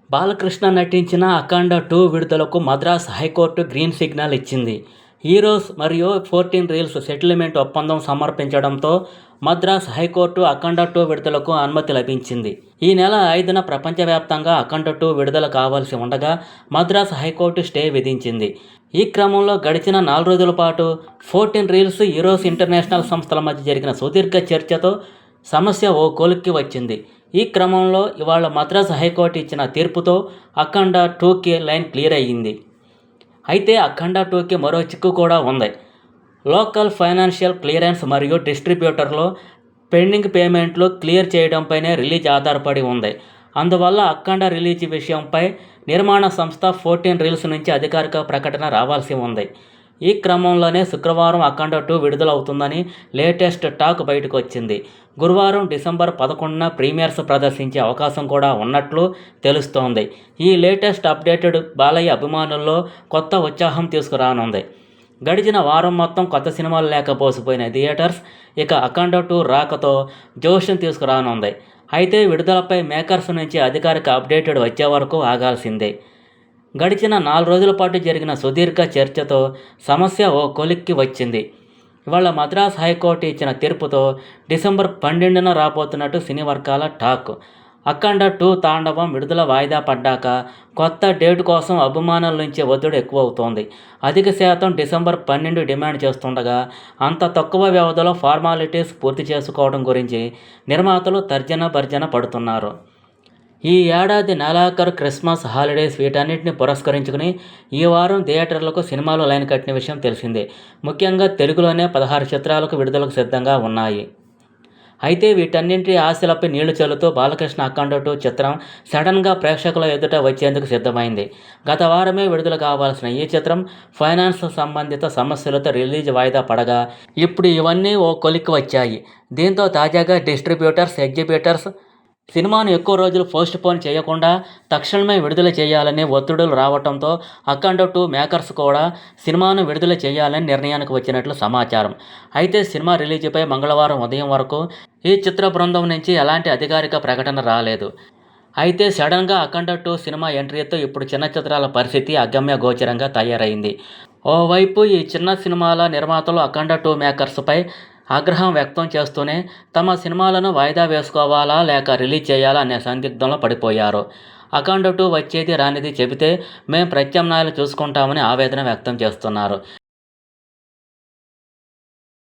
బాలకృష్ణ నటించిన 'అఖండ 2' విడుదలకు Madras high court green signal ఇచ్చింది. హీరోస్ మరియు 14 రీల్స్ సెటిల్మెంట్ ఒప్పందం సమర్పించడంతో మద్రాస్ హైకోర్టు 'అఖండ 2' విడుదలకు అనుమతి లభించింది. ఈ నెల 5న ప్రపంచవ్యాప్తంగా 'అఖండ 2' విడుదల కావాల్సి ఉండగా మద్రాస్ హైకోర్టు స్టే విధించింది. ఈ క్రమంలో గడిచిన 4 రోజుల పాటు 14 రీల్స్, హీరోస్ ఇంటర్నేషనల్ సంస్థల మధ్య జరిగిన సుదీర్ఘ చర్చతో సమస్య ఓ కొలిక్కి వచ్చింది. ఈ క్రమంలో ఇవాళ మద్రాస్ హైకోర్టు ఇచ్చిన తీర్పుతో 'అఖండ 2'కి లైన్ క్లియర్ అయ్యింది. అయితే 'అఖండ 2'కి మరో చిక్కు కూడా ఉంది. లోకల్ ఫైనాన్షియల్ క్లియరెన్స్ మరియు డిస్ట్రిబ్యూటర్లో పెండింగ్ పేమెంట్లు క్లియర్ చేయడంపైనే రిలీజ్ ఆధారపడి ఉంది. అందువల్ల 'అఖండ' రిలీజ్ విషయంపై నిర్మాణ సంస్థ 14 రీల్స్ నుంచి అధికారిక ప్రకటన రావాల్సి ఉంది. ఈ క్రమంలోనే శుక్రవారం 'అఖండ 2' విడుదలవుతుందని లేటెస్ట్ టాక్ బయటకు వచ్చింది. గురువారం డిసెంబర్ 11న ప్రీమియర్స్ ప్రదర్శించే అవకాశం కూడా ఉన్నట్లు తెలుస్తోంది. ఈ లేటెస్ట్ అప్డేటెడ్ బాలయ్య అభిమానుల్లో కొత్త ఉత్సాహం తీసుకురానుంది. గడిచిన వారం మొత్తం కొత్త సినిమాలు లేక పోసిపోయిన థియేటర్స్ ఇక 'అఖండ 2' రాకతో జోష్ను తీసుకురానుంది. అయితే విడుదలపై మేకర్స్ నుంచి అధికారిక అప్డేటెడ్ వచ్చే వరకు ఆగాల్సిందే. గడిచిన 4 రోజుల పాటు జరిగిన సుదీర్ఘ చర్చతో సమస్య ఓ కొలిక్కి వచ్చింది. ఇవాళ మద్రాస్ హైకోర్టు ఇచ్చిన తీర్పుతో డిసెంబర్ 12న రాబోతున్నట్టు సినీ వర్గాల టాక్. 'అఖండ 2' తాండవం విడుదల వాయిదా పడ్డాక కొత్త డేటు కోసం అభిమానుల నుంచి ఒత్తిడి ఎక్కువవుతోంది. అధిక శాతం డిసెంబర్ 12 డిమాండ్ చేస్తుండగా అంత తక్కువ వ్యవధిలో ఫార్మాలిటీస్ పూర్తి చేసుకోవడం గురించి నిర్మాతలు తర్జన భర్జన పడుతున్నారు. ఈ ఏడాది నెలాఖరు క్రిస్మస్, హాలిడేస్ వీటన్నిటిని పురస్కరించుకుని ఈ వారం థియేటర్లకు సినిమాలు లైన్ కట్టిన విషయం తెలిసిందే. ముఖ్యంగా తెలుగులోనే 16 చిత్రాలకు విడుదలకు సిద్ధంగా ఉన్నాయి. అయితే వీటన్నింటి ఆశలపై నీళ్లు చల్లుతూ బాలకృష్ణ 'అఖండ 2' చిత్రం సడన్గా ప్రేక్షకుల ఎదుట వచ్చేందుకు సిద్ధమైంది. గత వారమే విడుదల కావాల్సిన ఈ చిత్రం ఫైనాన్స్ సంబంధిత సమస్యలతో రిలీజ్ వాయిదా పడగా ఇప్పుడు ఇవన్నీ ఓ కొలిక్కి వచ్చాయి. దీంతో తాజాగా డిస్ట్రిబ్యూటర్స్, ఎగ్జిబిటర్స్ సినిమాను ఎక్కువ రోజులు పోస్ట్ పోన్ చేయకుండా తక్షణమే విడుదల చేయాలని ఒత్తిడులు రావడంతో 'అఖండ 2' మేకర్స్ కూడా సినిమాను విడుదల చేయాలని నిర్ణయానికి వచ్చినట్లు సమాచారం. అయితే సినిమా రిలీజుపై మంగళవారం ఉదయం వరకు ఈ చిత్ర బృందం నుంచి ఎలాంటి అధికారిక ప్రకటన రాలేదు. అయితే సడన్గా 'అఖండ 2' సినిమా ఎంట్రీతో ఇప్పుడు చిన్న చిత్రాల పరిస్థితి అగమ్య గోచరంగా తయారైంది. ఓవైపు ఈ చిన్న సినిమాల నిర్మాతలు 'అఖండ 2' మేకర్స్పై ఆగ్రహం వ్యక్తం చేస్తూనే తమ సినిమాలను వాయిదా వేసుకోవాలా లేక రిలీజ్ చేయాలా అనే సందిగ్ధంలో పడిపోయారు. 'అఖండ 2' వచ్చేది రానిది చెబితే మేం ప్రత్యామ్నాయాలు చూసుకుంటామని ఆవేదన వ్యక్తం చేస్తున్నారు.